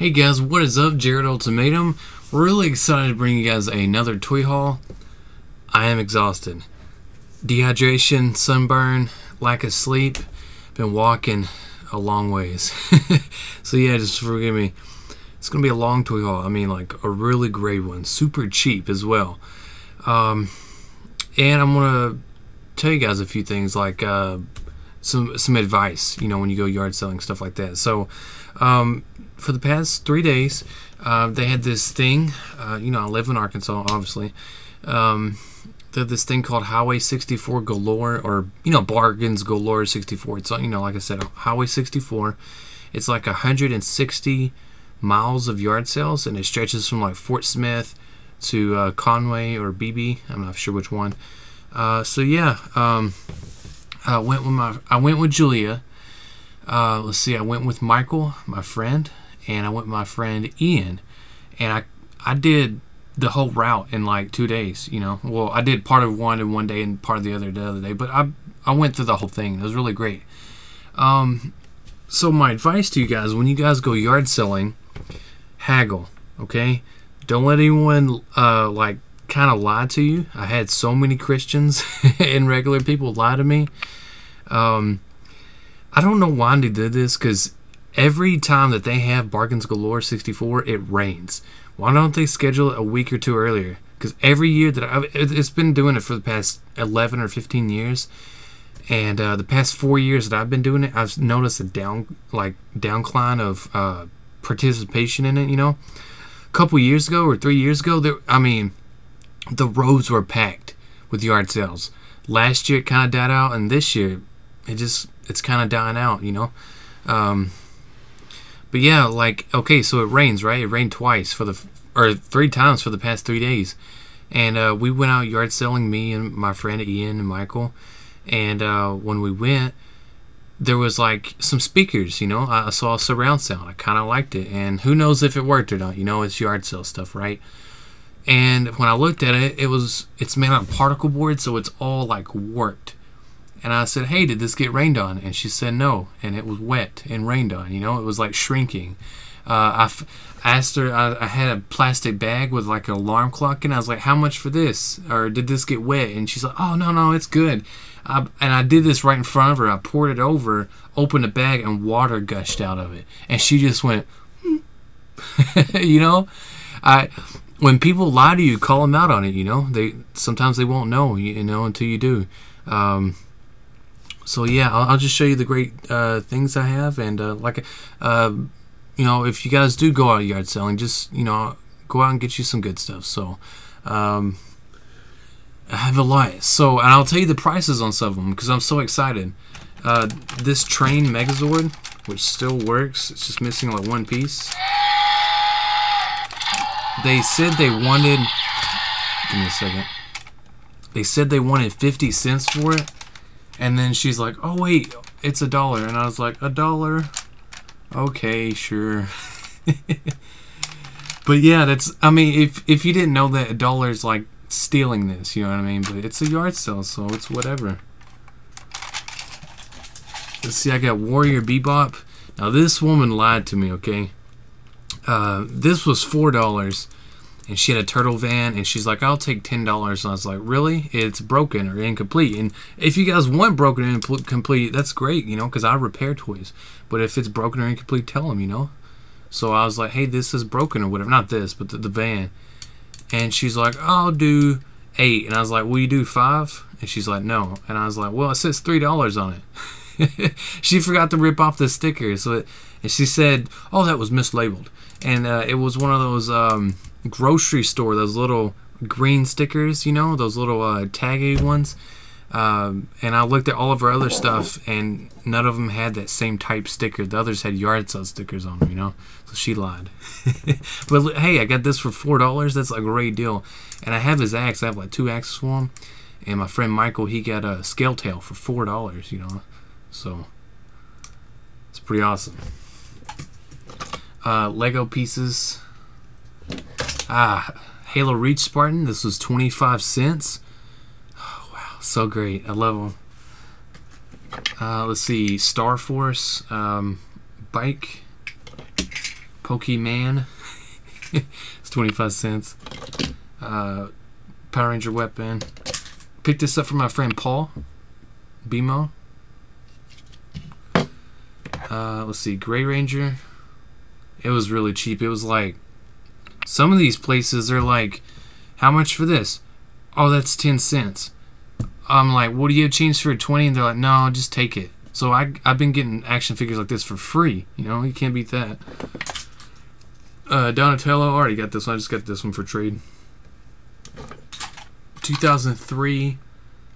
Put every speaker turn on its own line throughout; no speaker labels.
Hey guys, what is up? Jared Ultimatum. Really excited to bring you guys another toy haul. I am exhausted. Dehydration, sunburn, lack of sleep. Been walking a long ways. So yeah, just forgive me. It's going to be a long toy haul. I mean, like a really great one. Super cheap as well. And I'm going to tell you guys a few things like some advice, you know, when you go yard selling, stuff like that. So for the past 3 days, they had this thing, you know, I live in Arkansas, obviously. They had this thing called Highway 64 Galore, or, you know, Bargains Galore 64. It's, you know, like I said, Highway 64. It's like 160 miles of yard sales, and it stretches from like Fort Smith to Conway or BB. I'm not sure which one. So yeah, I went with Julia. Let's see, I went with Michael, my friend, and I went with my friend Ian, and I did the whole route in like 2 days. You know, well, I did part of one in one day and part of the other day, but I went through the whole thing. It was really great. So my advice to you guys, when you guys go yard selling, haggle, okay? Don't let anyone like kind of lie to you. I had so many Christians and regular people lie to me. I don't know why they did this, because every time that they have Bargains Galore 64, it rains. Why don't they schedule it a week or two earlier? Because every year that it's been doing it for the past 11 or 15 years, and the past 4 years that I've been doing it, I've noticed a downcline of participation in it. You know, a couple years ago or 3 years ago, the roads were packed with yard sales. Last year it kind of died out, and this year it's kind of dying out, you know. But yeah, like, okay, so it rains, right? It rained twice or 3 times for the past 3 days, and we went out yard selling, me and my friend Ian and Michael, and when we went, there was like some speakers, you know. I saw a surround sound. I kind of liked it, and who knows if it worked or not, you know. It's yard sale stuff, right? And when I looked at it, it's made out of particle board, so it's all like warped. And I said, hey, did this get rained on? And she said no, and it was wet and rained on, you know. It was like shrinking. I asked her, I had a plastic bag with like an alarm clock, and I was like, how much for this? Or did this get wet? And she's like, oh, no, it's good. And I did this right in front of her. I poured it over, opened the bag, and water gushed out of it. And she just went, you know. When people lie to you, call them out on it, you know. Sometimes they won't know, you know, until you do. So yeah, I'll just show you the great things I have, and you know, if you guys do go out yard selling, just, you know, go out and get you some good stuff. So I have a lot. So, and I'll tell you the prices on some of them because I'm so excited. This train Megazord, which still works, it's just missing like one piece. They said they wanted, give me a second. They said they wanted 50 cents for it. And then she's like, oh wait, it's $1. And I was like, $1? Okay, sure. But yeah, that's, I mean, if you didn't know that $1 is like stealing this, you know what I mean? But it's a yard sale, so it's whatever. Let's see, I got Warrior Bebop. Now this woman lied to me, okay? This was $4, and she had a turtle van, and she's like, I'll take $10. And I was like, really? It's broken or incomplete. And if you guys want broken and incomplete, that's great, you know, because I repair toys. But if it's broken or incomplete, tell them, you know. So I was like, hey, this is broken or whatever. Not this, but the van. And she's like, I'll do 8. And I was like, will you do 5? And she's like, no. And I was like, well, it says $3 on it. She forgot to rip off the sticker. And she said, oh, that was mislabeled. And it was one of those grocery store, those little green stickers, you know, those little taggy ones. And I looked at all of her other stuff, and none of them had that same type sticker. The others had yard sale stickers on them, you know. So she lied. But hey, I got this for $4. That's a great deal. And I have his axe. I have like 2 axes for him. And my friend Michael, he got a scale tail for $4, you know. So it's pretty awesome. Lego pieces. Halo Reach Spartan. This was 25 cents. Oh, wow, so great. I love them. Let's see, Star Force bike Pokemon. It's 25 cents. Power Ranger weapon. Picked this up from my friend Paul. BMO. Let's see. Gray Ranger. It was really cheap. It was like... Some of these places are like... How much for this? Oh, that's 10 cents. I'm like, what do you have change for 20? And they're like, no, just take it. So I've been getting action figures like this for free. You know, you can't beat that. Donatello, I already got this one. I just got this one for trade. 2003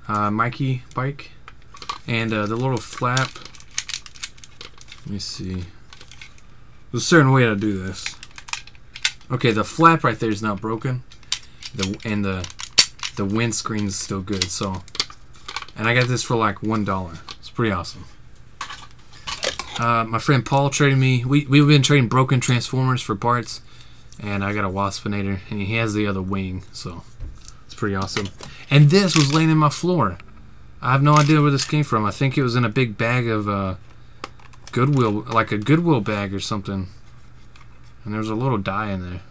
Mikey bike. And the little flap. Let me see. There's a certain way to do this. Okay, the flap right there is not broken. The windscreen is still good. So, and I got this for like $1. It's pretty awesome. My friend Paul traded me. We've been trading broken Transformers for parts, and I got a Waspinator, and he has the other wing, so it's pretty awesome. And this was laying in my floor. I have no idea where this came from. I think it was in a big bag of Goodwill, like a Goodwill bag or something. And there's a little die in there.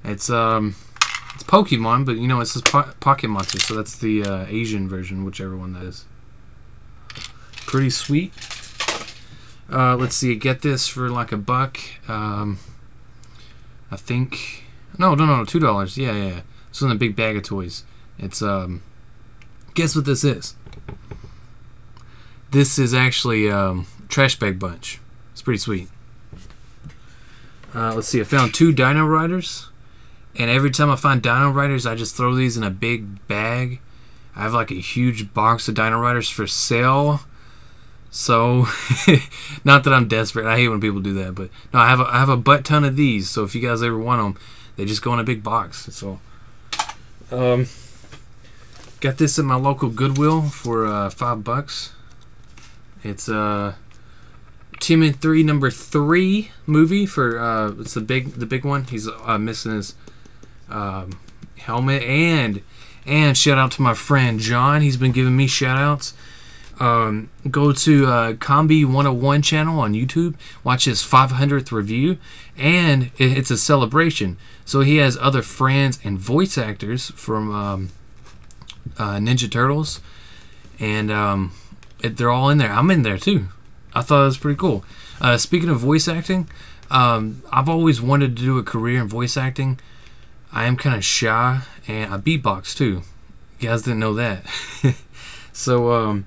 It's Pokemon, but you know it says Pocket Monster, so that's the Asian version, whichever one that is. Pretty sweet. Let's see, get this for like $1. I think no, $2. Yeah. It's in a big bag of toys. It's guess what this is? This is actually Trash Bag Bunch. It's pretty sweet. Let's see, I found 2 Dino Riders. And every time I find Dino Riders, I just throw these in a big bag. I have like a huge box of Dino Riders for sale. So, not that I'm desperate. I hate when people do that, but no, I have a butt ton of these. So if you guys ever want them, they just go in a big box. So, got this at my local Goodwill for $5. It's Team in 3 number 3 movie for it's the big one. He's missing his helmet, and shout out to my friend John. He's been giving me shout outs. Go to Combi 101 channel on YouTube, watch his 500th review, and it's a celebration. So he has other friends and voice actors from Ninja Turtles, and they're all in there. I'm in there too. I thought it was pretty cool. Speaking of voice acting, I've always wanted to do a career in voice acting. I am kind of shy, and I beatbox too. You guys didn't know that. So,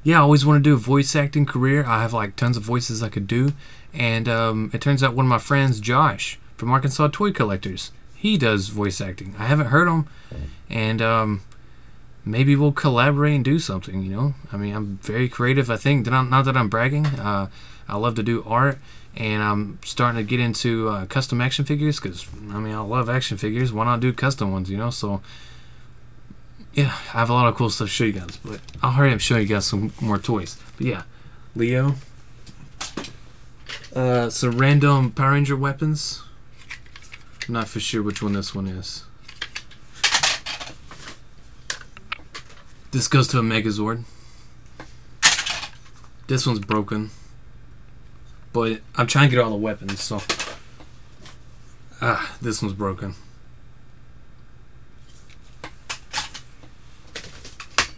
yeah, I always want to do a voice acting career. I have like tons of voices I could do. And it turns out one of my friends, Josh, from Arkansas Toy Collectors, he does voice acting. I haven't heard him, and maybe we'll collaborate and do something, you know? I mean, I'm very creative, I think. Not that I'm bragging. I love to do art, and I'm starting to get into custom action figures because, I mean, I love action figures. Why not do custom ones, you know? So, yeah, I have a lot of cool stuff to show you guys, but I'll hurry up and show you guys some more toys. But, yeah, Leo. Some random Power Ranger weapons. I'm not for sure which one this one is. This goes to a Megazord. This one's broken. But I'm trying to get all the weapons, so... this one's broken.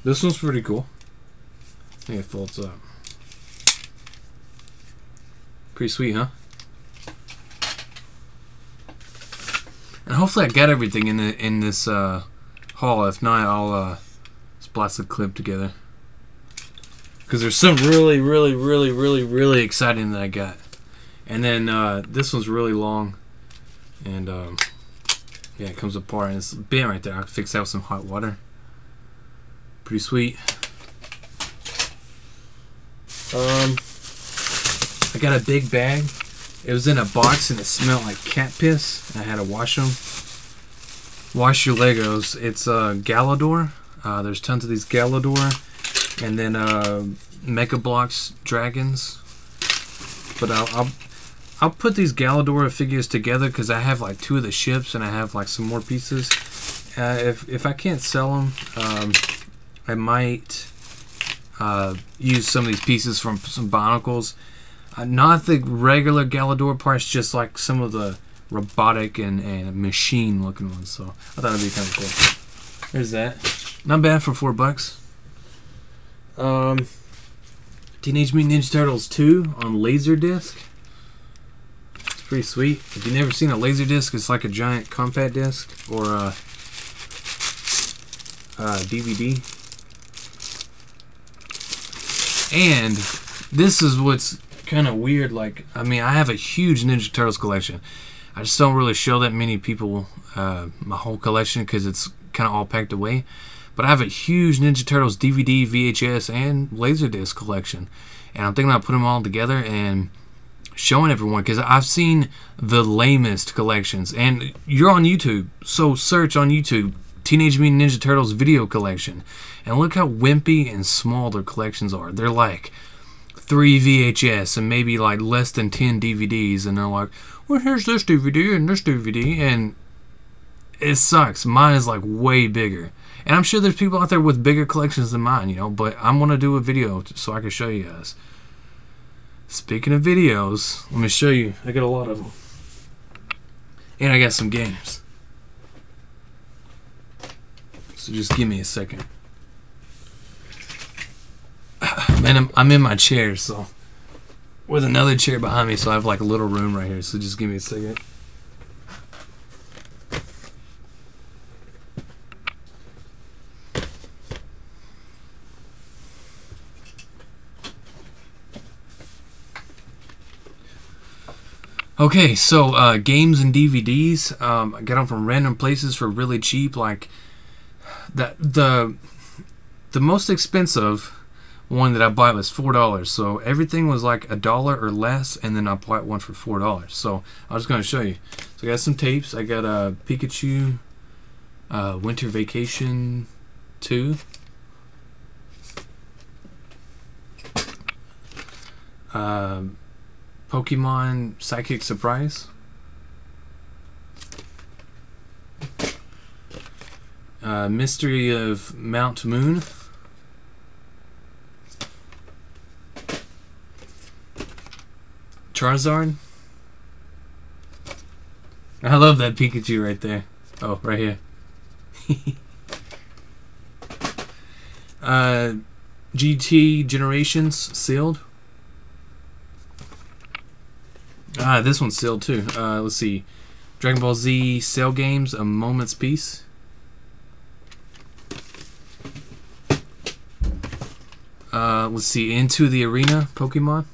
This one's pretty cool. I think it folds up. Pretty sweet, huh? And hopefully I got everything in this haul. If not, I'll blast the clip together. Because there's some really exciting that I got. And then this one's really long. And yeah, it comes apart and it's bent right there. I can fix that with some hot water. Pretty sweet. I got a big bag. It was in a box and it smelled like cat piss. I had to wash them. Wash your Legos. It's Galore. There's tons of these Galore. And then Mecha Bloks dragons. But I'll put these Galore figures together because I have like 2 of the ships and I have like some more pieces. If I can't sell them, I might use some of these pieces from some Bionicles. Not the regular Galore parts, just like some of the robotic and machine looking ones. So I thought it'd be kind of cool. There's that. Not bad for $4. Teenage Mutant Ninja Turtles 2 on Laserdisc. It's pretty sweet. If you've never seen a Laserdisc, it's like a giant compact disc or a DVD. And this is what's kind of weird. Like, I mean, I have a huge Ninja Turtles collection. I just don't really show that many people my whole collection because it's kind of all packed away. But I have a huge Ninja Turtles DVD, VHS, and Laserdisc collection. And I'm thinking about putting them all together and showing everyone, because I've seen the lamest collections. And you're on YouTube, so search on YouTube Teenage Mutant Ninja Turtles video collection. And look how wimpy and small their collections are. They're like 3 VHS and maybe like less than 10 DVDs. And they're like, well, here's this DVD and this DVD. And it sucks. Mine is like way bigger. And I'm sure there's people out there with bigger collections than mine, you know, but I'm going to do a video so I can show you guys. Speaking of videos, let me show you. I got a lot of them. And I got some games. So just give me a second. Man, I'm in my chair, so with another chair behind me, so I have like a little room right here, so just give me a second. Okay, so games and DVDs, I got them from random places for really cheap. Like the most expensive one that I bought was $4. So everything was like $1 or less, and then I bought one for $4. So I was going to show you. So I got some tapes. I got a Pikachu Winter Vacation 2. Pokemon Psychic Surprise. Mystery of Mount Moon. Charizard. I love that Pikachu right there. Oh, right here. GT Generations sealed. This one's sealed too. Let's see. Dragon Ball Z Cell Games, A Moment's Peace. Let's see. Into the Arena Pokemon.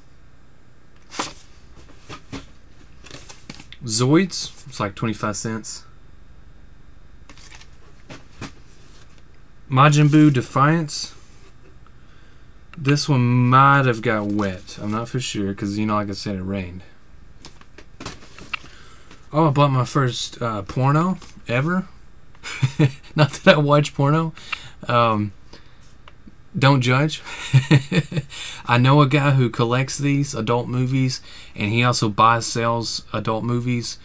Zoids. It's like 25 cents. Majin Buu Defiance. This one might have got wet. I'm not for sure because, you know, like I said, it rained. Oh, I bought my first porno ever. Not that I watch porno. Don't judge. I know a guy who collects these adult movies, and he also buys, sells adult movies.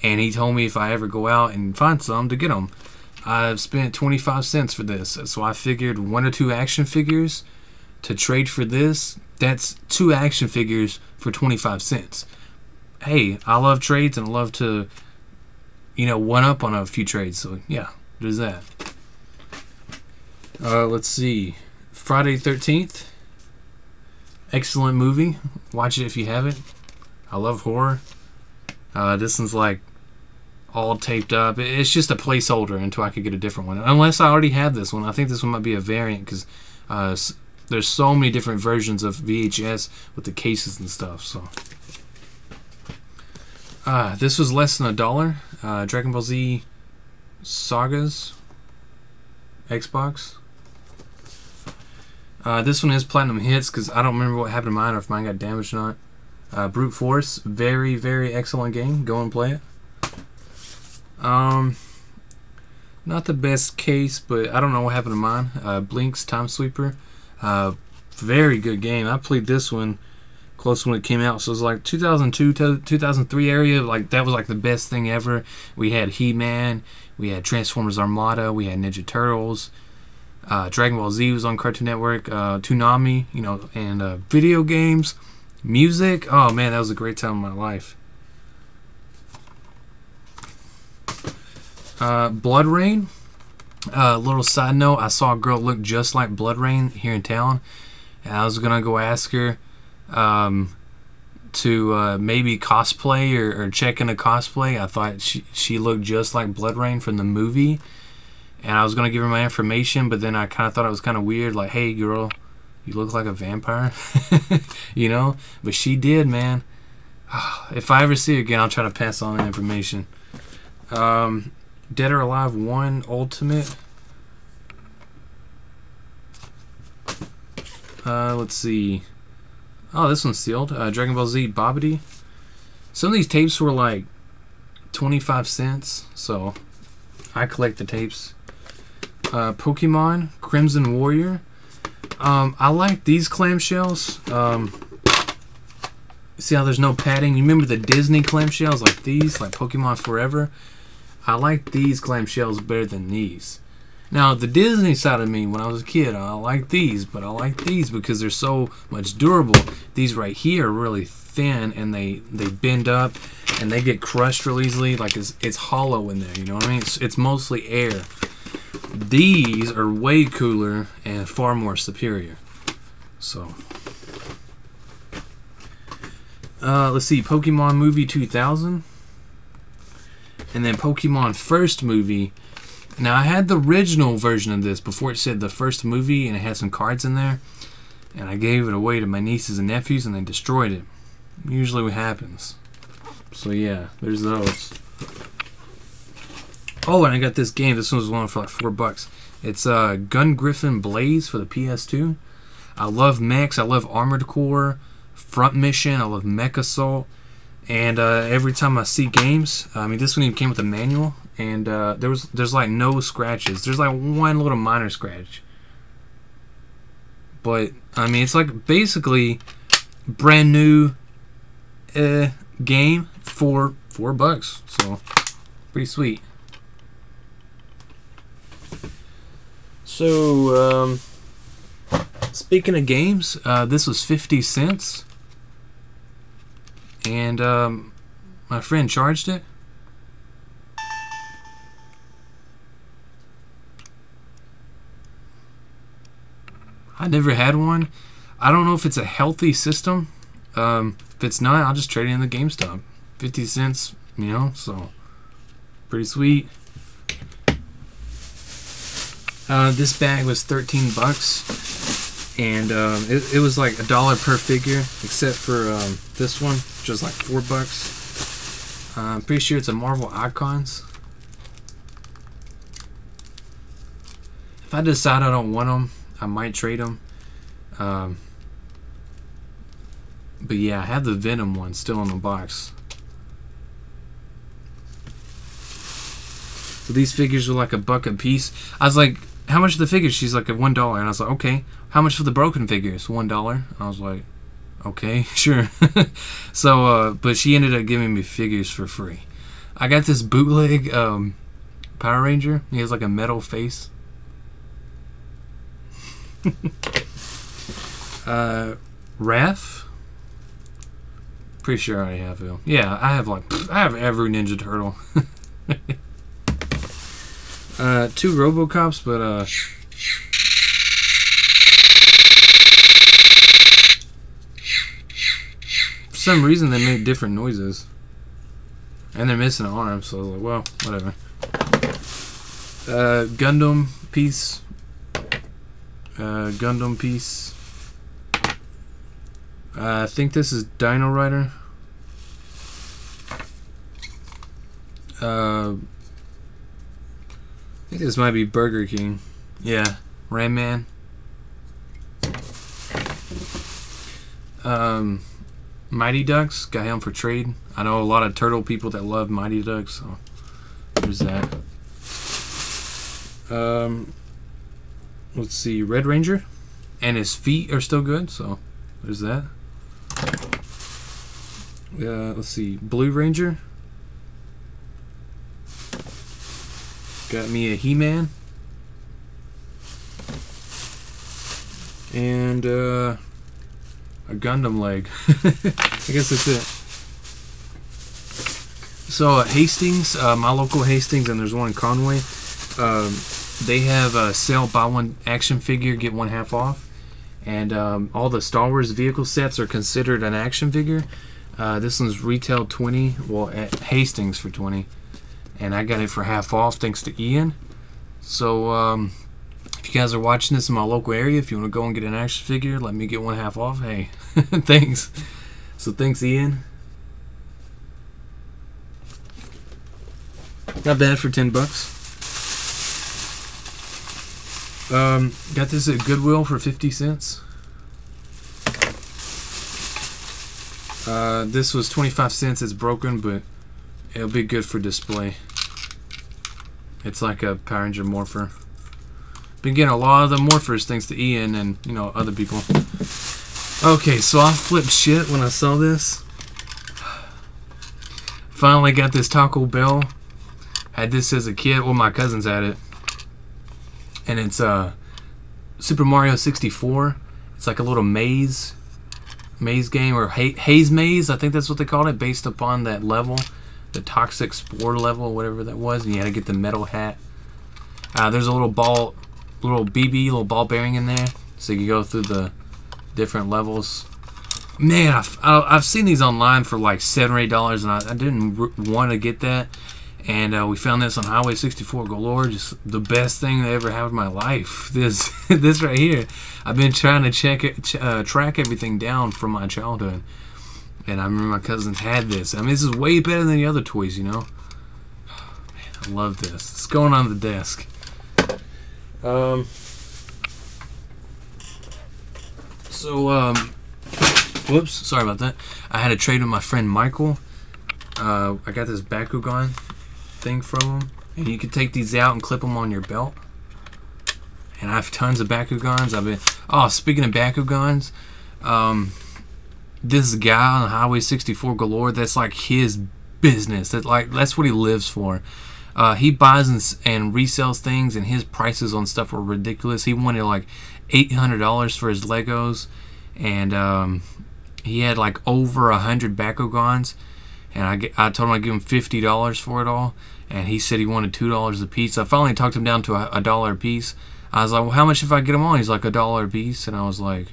And he told me if I ever go out and find some to get them. I've spent 25 cents for this, so I figured 1 or 2 action figures to trade for this. That's 2 action figures for 25 cents. Hey, I love trades and I love to, you know, one up on a few trades. So yeah, there's that. Let's see. Friday the 13th. Excellent movie. Watch it if you haven't. I love horror. This one's like all taped up. It's just a placeholder until I could get a different one. Unless I already have this one. I think this one might be a variant because there's so many different versions of VHS with the cases and stuff. So this was less than $1. Dragon Ball Z Sagas Xbox. This one is Platinum Hits because I don't remember what happened to mine or if mine got damaged or not. Brute Force, very, very excellent game. Go and play it. Not the best case, but I don't know what happened to mine. Blink's Time Sweeper. Very good game. I played this one close when it came out, so it was like 2002 to 2003 area. Like that was like the best thing ever. We had He-Man, we had Transformers Armada, we had Ninja Turtles, Dragon Ball Z was on Cartoon Network, Toonami, you know, and video games. Music, oh man, that was a great time of my life. Blood Rain. Little side note, I saw a girl look just like Blood Rain here in town, and I was gonna go ask her to maybe cosplay or check in a cosplay. I thought she looked just like Blood Rain from the movie, and I was gonna give her my information, but then I kind of thought it was kind of weird, like, hey girl, you look like a vampire, you know? But she did, man. If I ever see her again, I'll try to pass on the information. Dead or Alive 1 Ultimate. Let's see. Oh, this one's sealed. Dragon Ball Z Bobbity. Some of these tapes were like 25 cents, so I collect the tapes. Pokemon Crimson Warrior. I like these clamshells. See how there's no padding? You remember the Disney clamshells like these, like Pokemon Forever? I like these clamshells better than these. Now, the Disney side of me, when I was a kid, I like these, but I like these because they're so much durable. These right here are really thin, and they bend up, and they get crushed real easily. Like, it's hollow in there, you know what I mean? It's mostly air. These are way cooler and far more superior. So, let's see, Pokemon Movie 2000. And then Pokemon First Movie. Now, I had the original version of this before it said the first movie, and it had some cards in there. And I gave it away to my nieces and nephews, and they destroyed it. Usually what happens. So yeah, there's those. Oh, and I got this game. This one was one for like $4. It's Gun Griffin Blaze for the PS2. I love mechs. I love Armored Core, Front Mission. I love Mech Assault. And every time I see games, I mean, this one even came with a manual, and there's like no scratches. There's like one little minor scratch, but I mean, it's like basically brand new game for $4, so pretty sweet. So speaking of games, this was 50 cents. And my friend charged it. I never had one. I don't know if it's a healthy system. If it's not, I'll just trade it in the GameStop. 50 cents, you know, so pretty sweet. This bag was $13, and it was like $1 per figure, except for this one, which was like $4. I'm pretty sure it's a Marvel Icons. If I decide I don't want them, I might trade them. But yeah, I have the Venom one still in the box. So these figures were like $1 a piece. I was like, how much are the figures? She's like, at $1. And I was like, okay. How much for the broken figures? $1. And I was like, okay, sure. So, but she ended up giving me figures for free. I got this bootleg Power Ranger. He has like a metal face. Raph. Pretty sure I already have him. Yeah, I have every Ninja Turtle. 2 RoboCops, but for some reason they made different noises, and they're missing an arm. So I was like, well, whatever. Gundam piece. Gundam piece. I think this is Dino Rider. I think this might be Burger King. Yeah, Ram Man. Mighty Ducks, got him for trade. I know a lot of turtle people that love Mighty Ducks, so there's that. Let's see, Red Ranger, and his feet are still good, so there's that. Let's see, Blue Ranger. Got me a He-Man. And a Gundam leg. I guess that's it. So Hastings, my local Hastings, and there's one in Conway. They have a sale, buy one action figure, get one half off. And all the Star Wars vehicle sets are considered an action figure. This one's retail 20, well at Hastings for 20. And I got it for half off thanks to Ian. So if you guys are watching this in my local area, if you want to go and get an action figure, let me get one half off. Hey, thanks. So thanks, Ian. Not bad for $10. Got this at Goodwill for 50 cents. This was 25 cents. It's broken, but it'll be good for display. It's like a Power Ranger morpher. Been getting a lot of the morphers thanks to Ian and, you know, other people. Okay, so I flipped shit when I saw this. Finally got this Taco Bell. Had this as a kid. Well, my cousins had it. And it's Super Mario 64. It's like a little maze game, or haze maze. I think that's what they called it, based upon that level, the toxic spore level, whatever that was. And you had to get the metal hat. There's a little ball, little ball bearing in there, so you can go through the different levels. Man, I've seen these online for like $7 or $8, and I didn't want to get that. And we found this on Highway 64 Galore. Just the best thing that ever happened in my life. This right here. I've been trying to track everything down from my childhood. And I remember my cousins had this. I mean, this is way better than the other toys, you know. Man, I love this. It's going on the desk. Whoops, sorry about that. I had a trade with my friend Michael. I got this Bakugan thing from him, and you can take these out and clip them on your belt. And I have tons of Bakugans. Speaking of Bakugans, this guy on Highway 64 Galore, that's like his business. That's what he lives for. He buys and resells things, and his prices on stuff were ridiculous. He wanted like $800 for his Legos, and he had like over 100 Bakugans. And I told him I'd give him $50 for it all, and he said he wanted $2 a piece. I finally talked him down to a dollar a piece. I was like, well, how much if I get them all? He's like, $1 a piece. And I was like,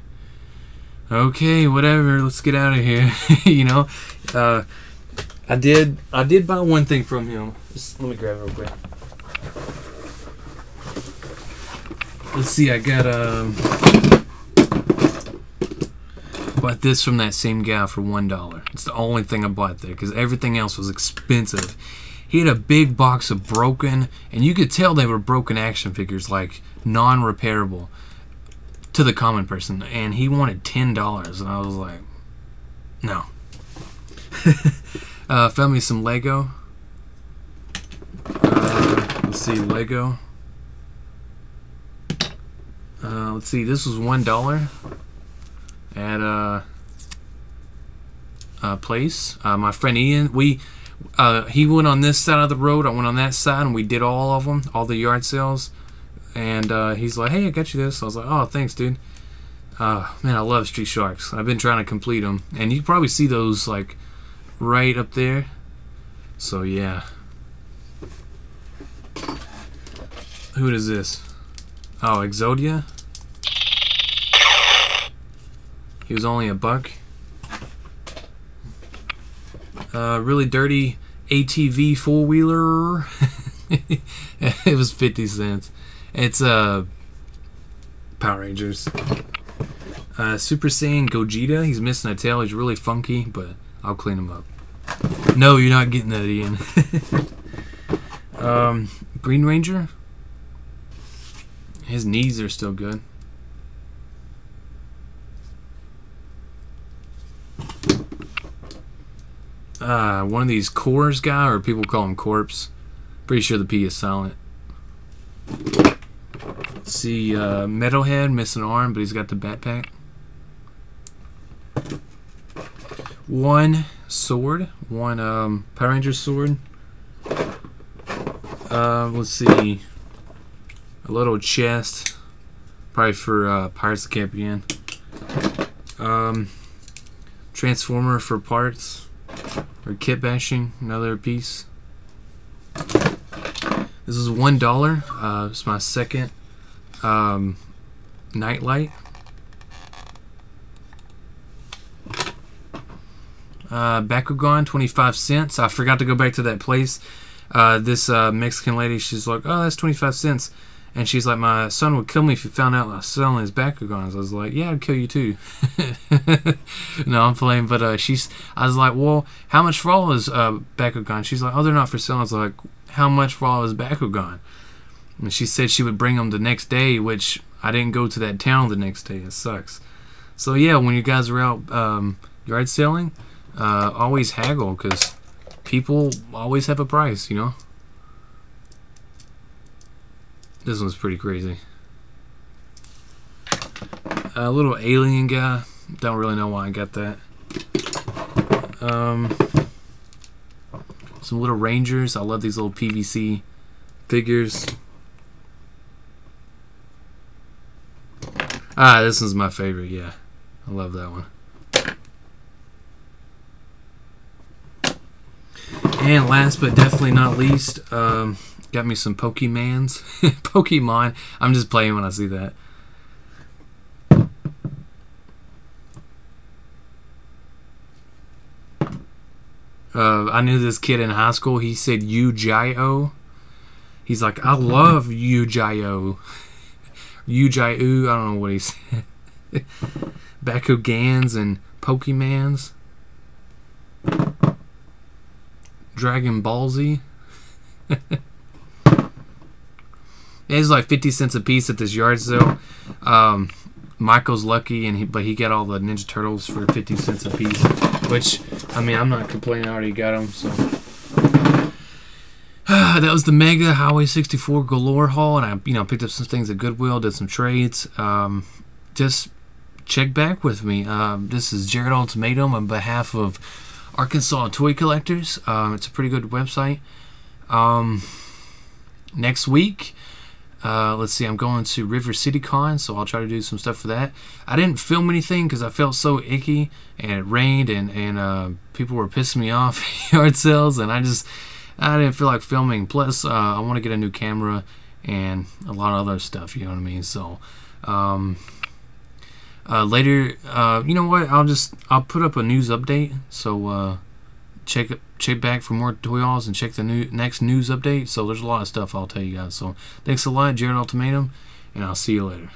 okay, whatever, let's get out of here. You know, I did buy one thing from him. Just let me grab it real quick. Let's see, I got bought this from that same guy for $1. It's the only thing I bought there, because everything else was expensive. He had a big box of broken, and you could tell they were broken action figures, like non-repairable to the common person, and he wanted $10, and I was like, no. Found me some Lego. Let's see, Lego. Let's see, this was $1 at a place. My friend Ian, he went on this side of the road, I went on that side, and we did all of them, all the yard sales. And he's like, hey, I got you this. I was like, oh, thanks, dude. Man, I love Street Sharks. I've been trying to complete them, and you can probably see those like right up there. So yeah. Who is this? Oh, Exodia. He was only $1. Really dirty ATV four-wheeler. It was 50 cents. It's Power Rangers. Super Saiyan Gogeta. He's missing a tail. He's really funky, but I'll clean him up. No, you're not getting that, Ian. Green Ranger. His knees are still good. One of these cores guy, or people call him Corpse. Pretty sure the P is silent. Let's see, Metalhead, missing an arm, but he's got the backpack. One sword, one Power Ranger sword. Let's see, a little chest, probably for Pirates of the Caribbean. Transformer for parts or kit bashing, another piece. This is $1. It's my second nightlight. Bakugan, 25 cents. I forgot to go back to that place. This Mexican lady, she's like, oh, that's 25 cents. And she's like, my son would kill me if he found out I was selling his Bakugans. I was like, yeah, I'd kill you too. No, I'm playing. But I was like, well, how much for all his Bakugan? She's like, oh, they're not for sale. I was like, how much for all his Bakugan? And she said she would bring them the next day, which I didn't go to that town the next day. It sucks. So yeah, when you guys are out yard selling, always haggle, because people always have a price, you know. This one's pretty crazy. A little alien guy. Don't really know why I got that. Some little rangers. I love these little PVC figures. This one's my favorite. Yeah, I love that one. And last but definitely not least, got me some Pokemans. Pokemon. I'm just playing when I see that. I knew this kid in high school. He said Yu-Gi-Oh. He's like, I love Yu-Gi-Oh. Yu-Gi-Oh. I don't know what he said. Bakugans and Pokemans. Dragon Ball Z. It's like 50 cents a piece at this yard sale. Michael's lucky, but he got all the Ninja Turtles for 50 cents a piece. Which, I mean, I'm not complaining. I already got them. So that was the Mega Highway 64 Galore haul, and I, picked up some things at Goodwill, did some trades. Just check back with me. This is Jared Ultimatum on behalf of Arkansas Toy Collectors. It's a pretty good website. Next week, let's see, I'm going to River City Con, so I'll try to do some stuff for that. I didn't film anything because I felt so icky, and it rained, and people were pissing me off at yard sales, and I didn't feel like filming. Plus, I want to get a new camera and a lot of other stuff, you know what I mean? So, later, you know what? I'll put up a news update. So check back for more toy hauls and check the next news update. So there's a lot of stuff I'll tell you guys. So thanks a lot, Jared Ultimatum, and I'll see you later.